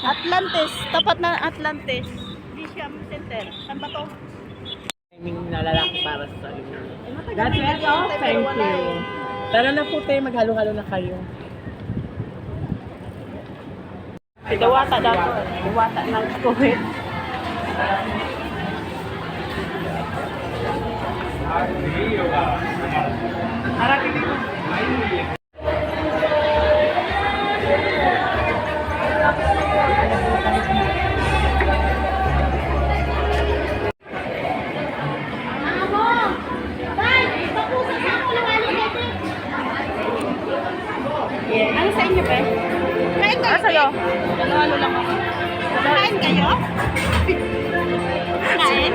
Atlantis. Tapat na Atlantis. Lyceum Center. Saan ba to? Timing na lalaki para sa inyo. Matagal God na bless naghihintay, all. pero Thank wala you. eh. Tara na po tayo, maghalo-halo na kayo. Diwata dato. Diwata ng COVID. Harapin ko. Ano sa inyo, Pe? Kain kayo, sa'yo? Ano lang ako. Kain kayo? Kain?